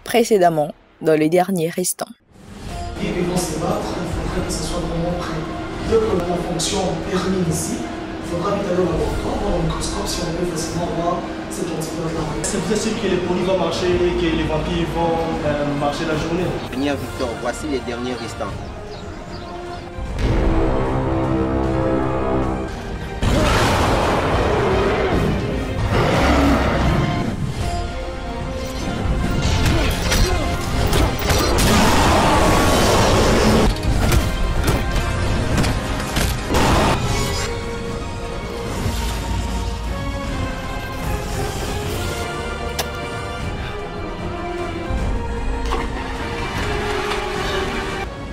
précédemment dans les derniers restants. Et ils vont se battre, il faudrait que ce soit vraiment prêt. Dès que la fonction termine ici, il faudra vite aller au laboratoire, voir au microscope si on peut facilement voir cette antibiotique. C'est vrai sûr que les polis vont marcher, que les vampires vont marcher la journée. Seigneur Victor, voici les derniers restants.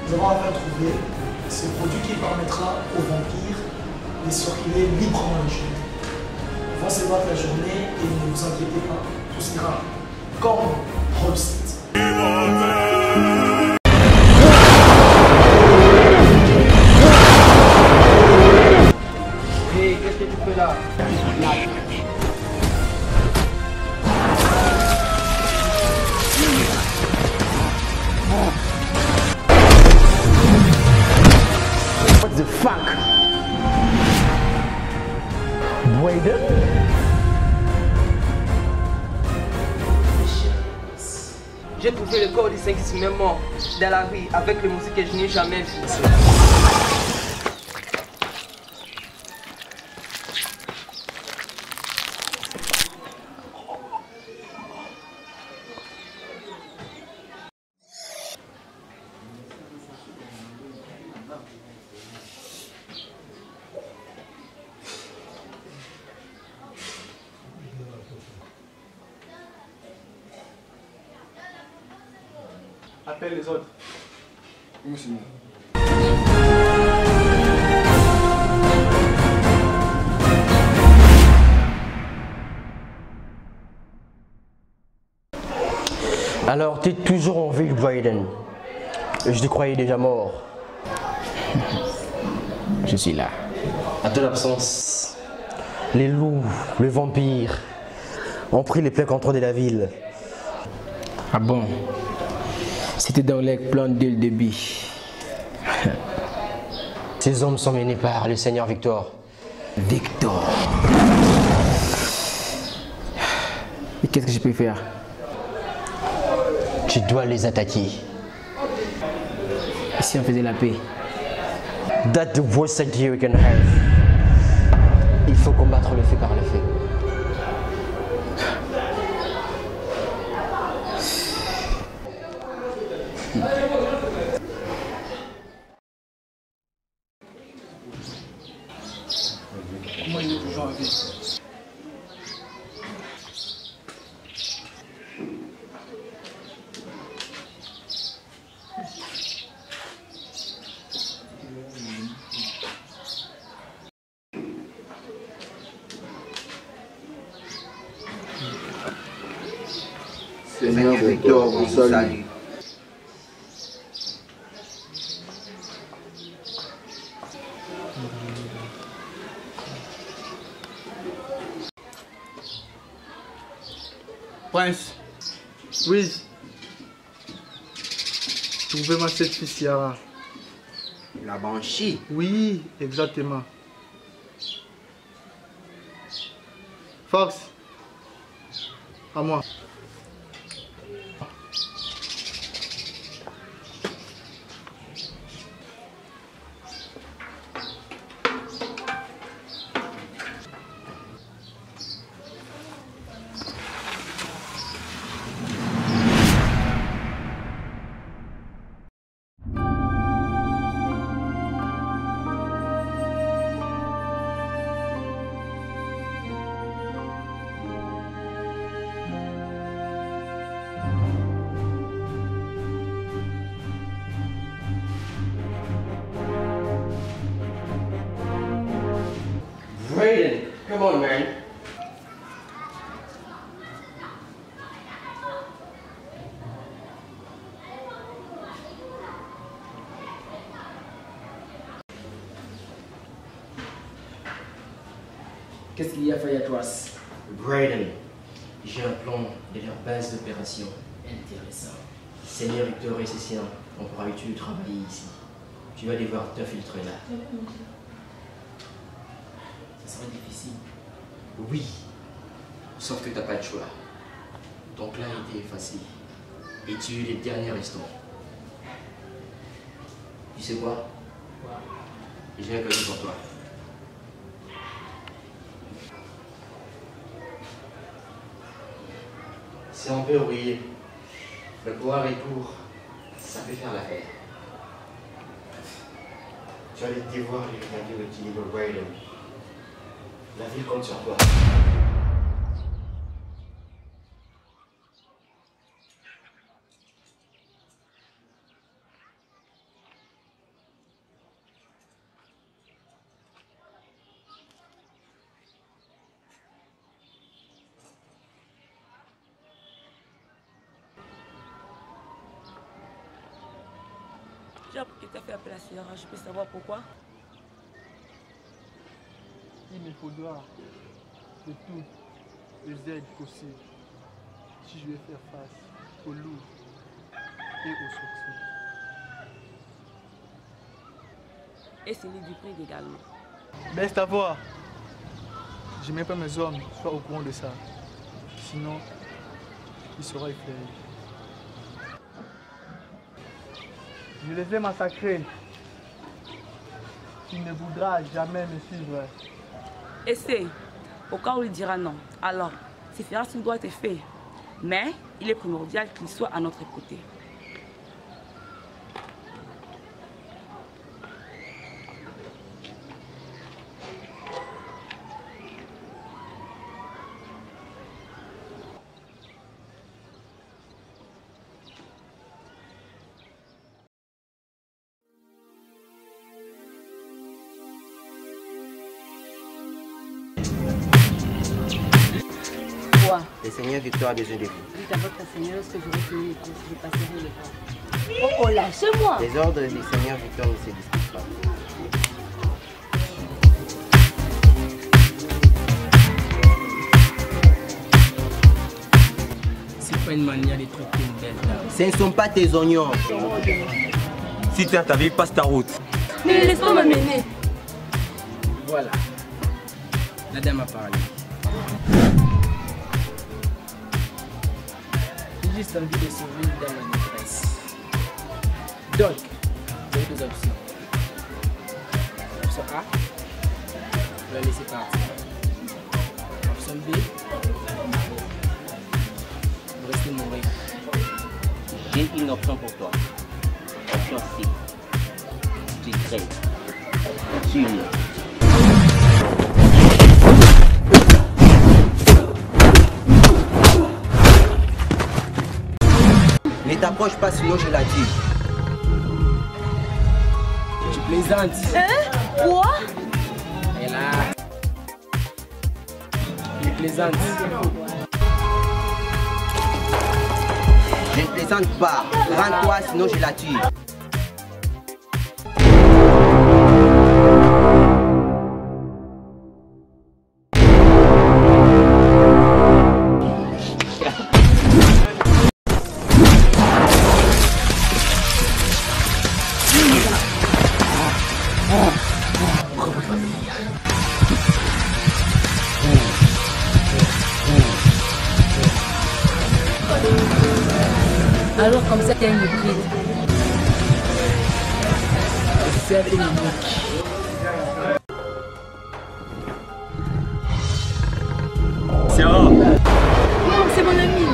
Nous avons enfin trouvé ce produit qui permettra aux vampires de circuler librement la journée. Ils vont se battre la journée et ne vous inquiétez pas, tout sera comme recette. Hé, qu'est-ce que tu fais là? What the fuck? Brayden? J'ai trouvé le corps du 5-6 mort dans la rue avec le musique que je n'ai jamais vu. Appelle les autres. Oui, c'est bon. Alors, t'es toujours en vie, Brayden. Je te croyais déjà mort. Je suis là. À ton absence, les loups, les vampires ont pris les pleins contrôles de la ville. Ah bon? C'était dans les plans dès le début. Ces hommes sont menés par le Seigneur Victor. Victor. Et qu'est-ce que je peux faire? Tu dois les attaquer. Et si on faisait la paix? That's the worst idea you can have. Il faut combattre le fait par le fait. Comment il est toujours en vie? Seigneur Victor vous salue. Prince, oui. Trouvez-moi cette fille Ciara. La Banshee. Oui, exactement. Fox, à moi. Brayden, come on, man. Qu'est-ce qu'il y a, Fayatouas? Brayden, j'ai un plan de leur base d'opération. Intéressant. Seigneur Victor et ses siens ont pour habitude de travailler ici. Tu vas devoir t'infiltrer là. Ça sera difficile. Oui. Sauf que t'as pas de choix. Ton plan a été effacé. Et tu es les derniers restants. Tu sais quoi? J'ai un cadeau pour toi. C'est un peu rouillé. Le pouvoir est pour. Ça peut faire l'affaire. Tu vas aller dévoir les grenadiers de Tilly Bryden. La ville compte sur toi. J'ai appris que tu as fait appel à Sierra, je peux savoir pourquoi? Il me faudra de toutes les aides possibles si je vais faire face aux loups et aux sorciers. Et c'est du prix également. Baisse ta voix. Je n'aime pas mes hommes soient au courant de ça. Sinon, il sera effrayé. Je les ai massacrés. Tu ne voudras jamais me suivre. Essaye. Au cas où il dira non. Alors, c'est faire ce qui doit être fait. Mais il est primordial qu'il soit à notre côté. Le Seigneur Victor a besoin de vous. Dites à votre Seigneur ce que j'aurai fini les courses, je passerai le temps. Oh, lâchez-moi! Les ordres du Seigneur Victor ne se discutent pas. C'est pas une manière de traiter une belle dame. Ce ne sont pas tes oignons. Si tu as ta vie, passe ta route. Mais laisse-moi m'amener. Voilà. La dame a parlé. J'ai juste envie de sauver dans la détresse. Donc, j'ai deux options. Option A, je vais la laisser partir. Option B, de rester mourir. J'ai une option pour toi. Option C. Tu crèves. Tue-le. Ne t'approche pas, sinon je la tue. Tu plaisantes. Hein? Quoi? Et là, il plaisante. Je ne plaisante pas. Rends-toi, sinon je la tue. Alors comme ça, t'es une hypocrite. C'est une unique. Sarah! Non, c'est mon ami.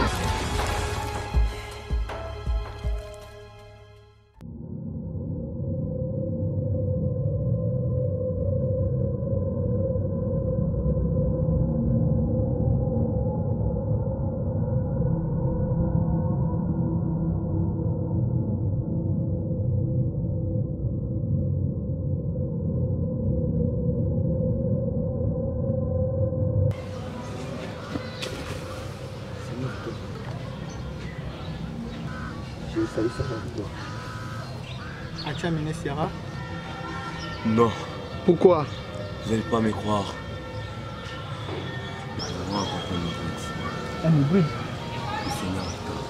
As-tu amené Sierra? Non, Pourquoi? vous n'allez pas me croire. Nous allons rencontrer une hybride. Un hybride? Le Seigneur Victor.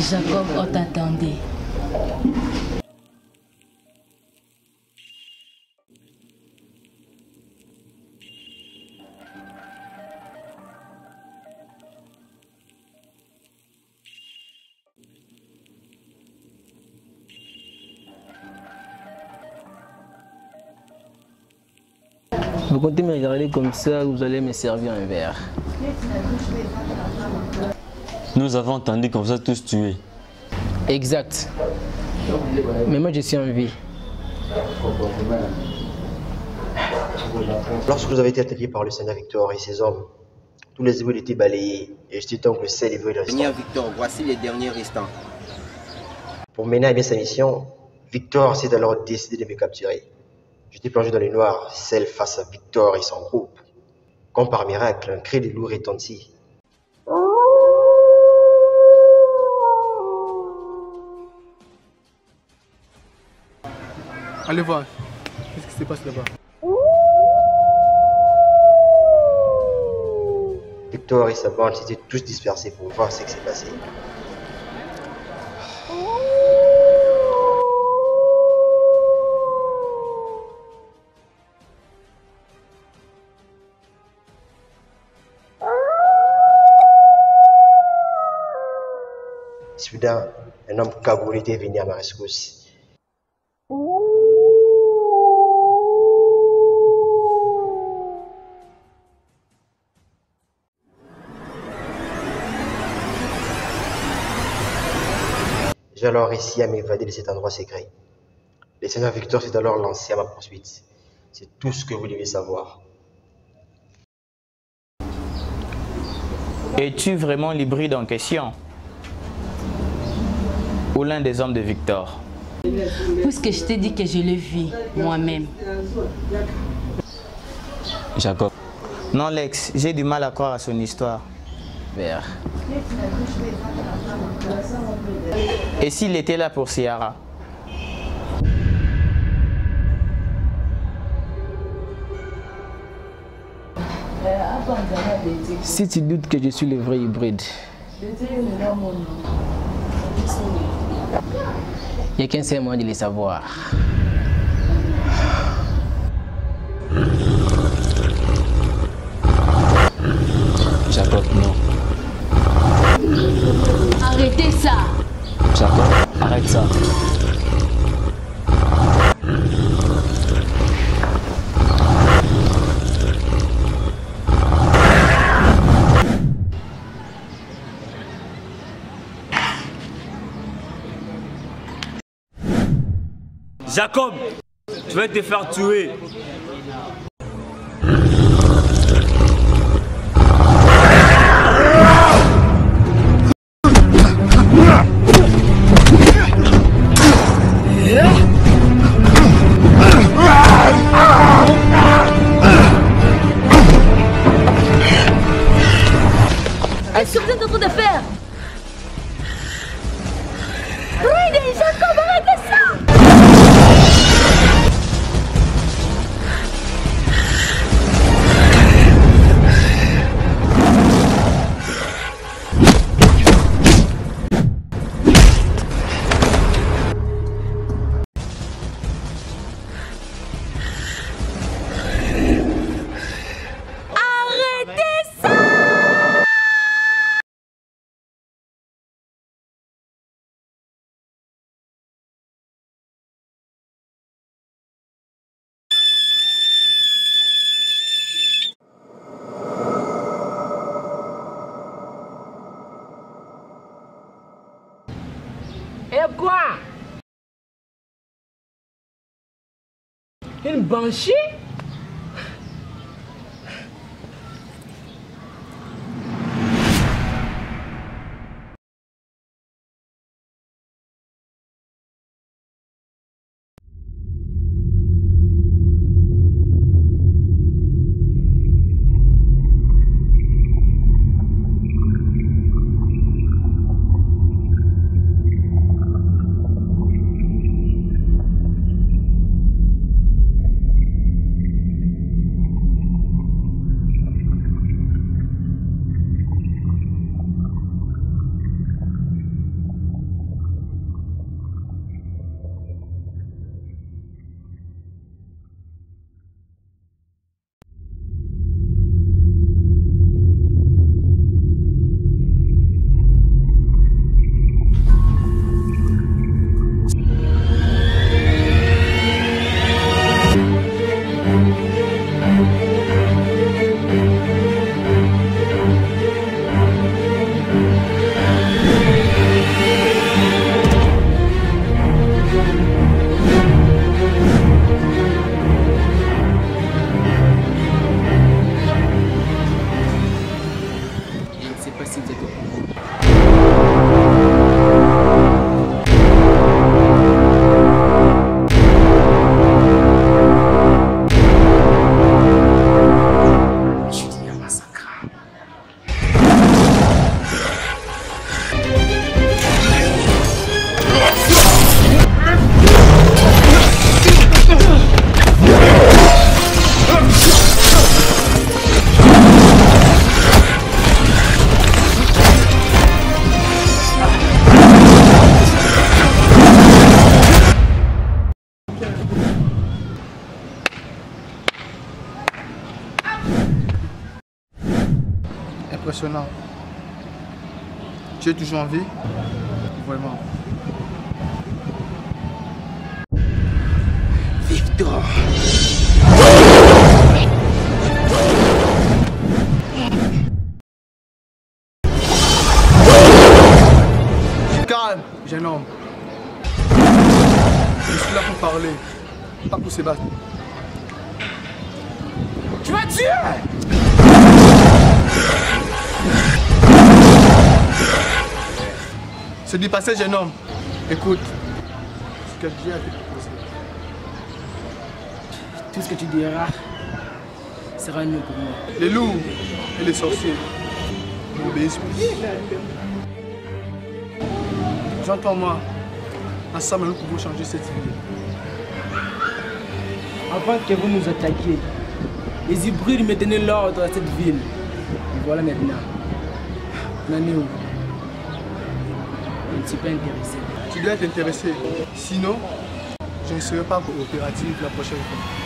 Jacob, on t'attendait. Vous comptez me regarder comme ça, vous allez me servir un verre. Nous avons entendu qu'on vous a tous tués. Exact. Mais moi je suis en vie. Lorsque vous avez été attaqué par le Seigneur Victor et ses hommes, tous les éboulis étaient balayés et j'étais donc le seul éboulis restant. Seigneur Victor, voici les derniers restants. Pour mener à bien sa mission, Victor s'est alors décidé de me capturer. J'étais plongé dans le noir, seul face à Victor et son groupe. Comme par miracle, un cri de loup retentit. Allez voir, qu'est-ce qui se passe là-bas? Victor et sa bande s'étaient tous dispersés pour voir ce qui s'est passé. Soudain, un homme cagoulé était venu à ma rescousse. J'ai alors réussi à m'évader de cet endroit secret. Le Seigneur Victor s'est alors lancé à ma poursuite. C'est tout ce que vous devez savoir. Es-tu vraiment l'hybride en question? Ou l'un des hommes de Victor? Puisque je t'ai dit que je l'ai vu moi-même. Jacob. Non Lex, j'ai du mal à croire à son histoire. Vert. Et s'il était là pour Ciara? Si tu doutes que je suis le vrai hybride, il n'y a qu'un seul moyen de le savoir. Jacob, non. Arrêtez ça! Jacob, arrête ça. Jacob, tu vas te faire tuer. Qu'est-ce que vous êtes en train de faire? Brady, Jacob, arrêtez ça! Et quoi? Une banshee? impressionnant. Tu es toujours en vie? Vraiment. Victor! Calme, jeune homme. Je suis là pour parler, pas pour se battre. Tu vas tuer! Se dépasser, jeune homme. Écoute, ce que Dieu a te proposé. Tout ce que tu diras sera mieux pour moi. Les loups et les sorciers m'obéissent plus. J'entends-moi. Ensemble, nous pouvons changer cette vie. Avant que vous nous attaquiez, les hybrides me donnaient l'ordre à cette ville. Et voilà maintenant. On en est où? Je ne suis pas intéressé. Tu dois être intéressé. Sinon, je ne serai pas coopératif la prochaine fois.